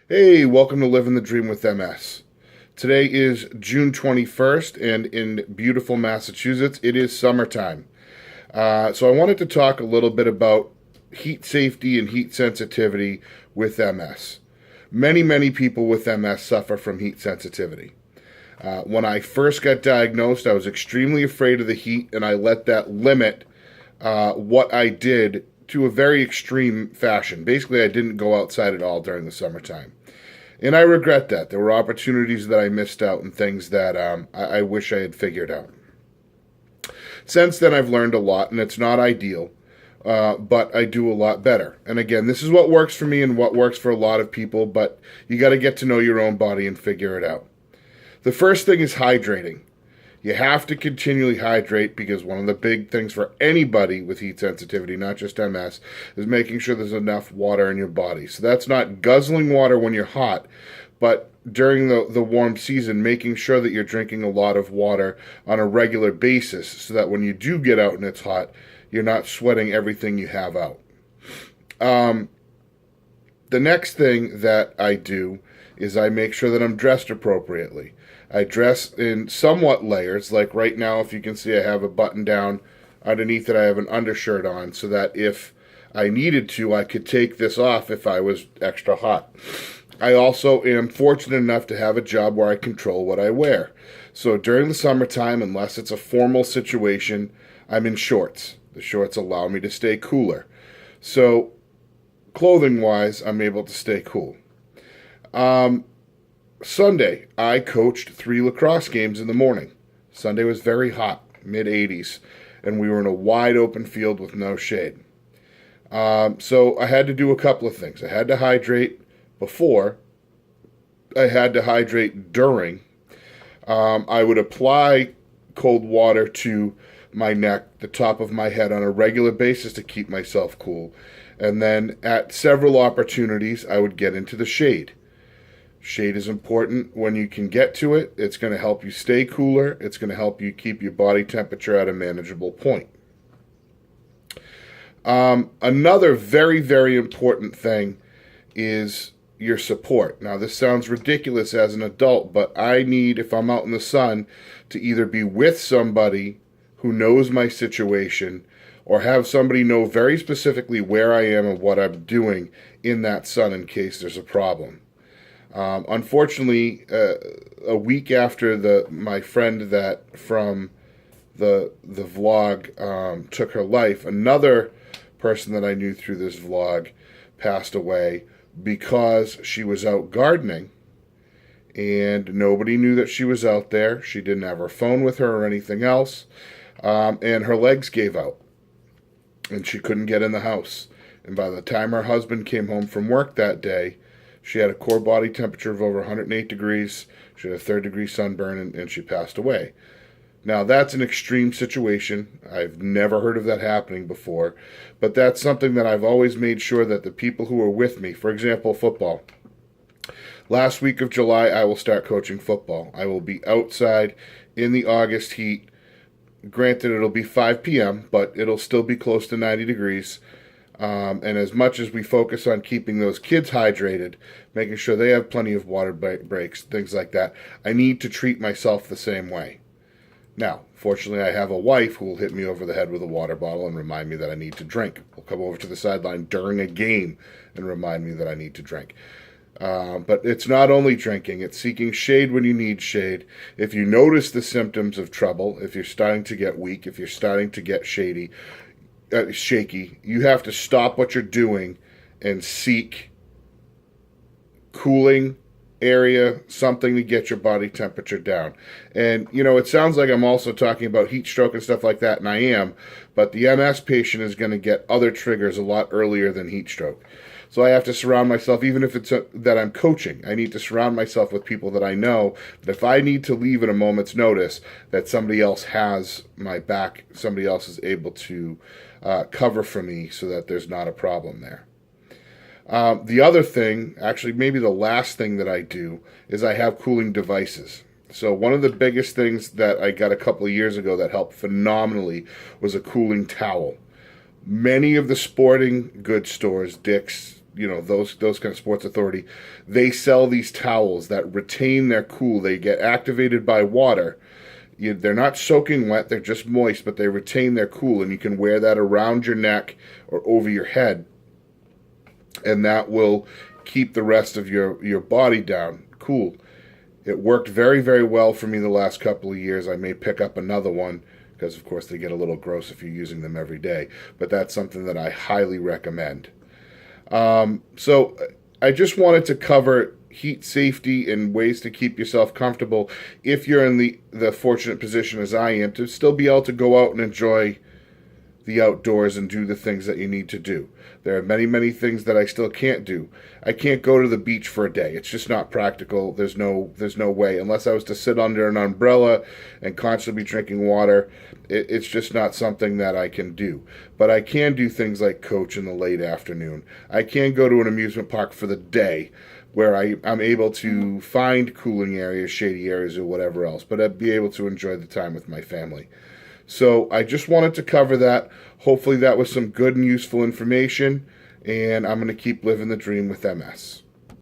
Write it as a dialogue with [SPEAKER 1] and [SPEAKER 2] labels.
[SPEAKER 1] Hey, welcome to Living the Dream with MS. Today is June 21st, and in beautiful Massachusetts, it is summertime. So I wanted to talk a little bit about heat safety and heat sensitivity with MS. Many people with MS suffer from heat sensitivity. When I first got diagnosed, I was extremely afraid of the heat, and I let that limit what I did to a very extreme fashion. Basically, I didn't go outside at all during the summertime. And I regret that. There were opportunities that I missed out and things that I wish I had figured out. Since then, I've learned a lot, and it's not ideal, but I do a lot better. And again, this is what works for me and what works for a lot of people, but you got to get to know your own body and figure it out. The first thing is hydrating. You have to continually hydrate because one of the big things for anybody with heat sensitivity, not just MS, is making sure there's enough water in your body. So that's not guzzling water when you're hot, but during the warm season, making sure that you're drinking a lot of water on a regular basis so that when you do get out and it's hot, you're not sweating everything you have out. The next thing that I do is I make sure that I'm dressed appropriately. I dress in somewhat layers, like right now, if you can see, I have a button down. Underneath it, I have an undershirt on, so that if I needed to, I could take this off if I was extra hot. I also am fortunate enough to have a job where I control what I wear. So during the summertime, unless it's a formal situation, I'm in shorts. The shorts allow me to stay cooler. So clothing-wise, I'm able to stay cool. Sunday, I coached 3 lacrosse games in the morning. Sunday was very hot, mid 80s, and we were in a wide open field with no shade. So I had to do a couple of things. I had to hydrate before, I had to hydrate during. I would apply cold water to my neck, the top of my head on a regular basis to keep myself cool. And then at several opportunities, I would get into the shade. Shade is important when you can get to it. It's going to help you stay cooler. It's going to help you keep your body temperature at a manageable point. Another very important thing is your support. Now, this sounds ridiculous as an adult, but I need, if I'm out in the sun, to either be with somebody who knows my situation or have somebody know very specifically where I am and what I'm doing in that sun in case there's a problem. Unfortunately, a week after my friend that from the vlog took her life, another person that I knew through this vlog passed away because she was out gardening and nobody knew that she was out there. She didn't have her phone with her or anything else, and her legs gave out and she couldn't get in the house. And by the time her husband came home from work that day, she had a core body temperature of over 108 degrees. She had a third-degree sunburn, and she passed away. Now, that's an extreme situation. I've never heard of that happening before. But that's something that I've always made sure that the people who are with me, for example, football. Last week of July, I will start coaching football. I will be outside in the August heat. Granted, it'll be 5 p.m., but it'll still be close to 90 degrees. And as much as we focus on keeping those kids hydrated, making sure they have plenty of water breaks, things like that, I need to treat myself the same way. Now, fortunately, I have a wife who will hit me over the head with a water bottle and remind me that I need to drink. Will come over to the sideline during a game and remind me that I need to drink. But it's not only drinking, it's seeking shade when you need shade. If you notice the symptoms of trouble, if you're starting to get weak, if you're starting to get shaky, you have to stop what you're doing and seek cooling area, something to get your body temperature down. And, it sounds like I'm also talking about heat stroke and stuff like that, and I am, but the MS patient is going to get other triggers a lot earlier than heat stroke. So I have to surround myself, even if it's that I'm coaching, I need to surround myself with people that I know that if I need to leave at a moment's notice, that somebody else has my back, somebody else is able to cover for me so that there's not a problem there. The other thing, actually maybe the last thing that I do, is I have cooling devices. So one of the biggest things that I got a couple of years ago that helped phenomenally was a cooling towel. Many of the sporting goods stores, Dick's, those kind of Sports Authority, they sell these towels that retain their cool. They get activated by water. They're not soaking wet, they're just moist, but they retain their cool, and you can wear that around your neck or over your head, and that will keep the rest of your body down cool. It worked very, very well for me the last couple of years. I may pick up another one because, of course, they get a little gross if you're using them every day, but that's something that I highly recommend. So I just wanted to cover heat safety and ways to keep yourself comfortable if you're in the fortunate position as I am to still be able to go out and enjoy the outdoors and do the things that you need to do. There are many, many things that I still can't do. I can't go to the beach for a day. It's just not practical. There's no way. Unless I was to sit under an umbrella and constantly be drinking water, it's just not something that I can do. But I can do things like coach in the late afternoon. I can go to an amusement park for the day where I'm able to find cooling areas, shady areas, or whatever else. But I'd be able to enjoy the time with my family. So I just wanted to cover that. Hopefully that was some good and useful information, and I'm going to keep living the dream with MS.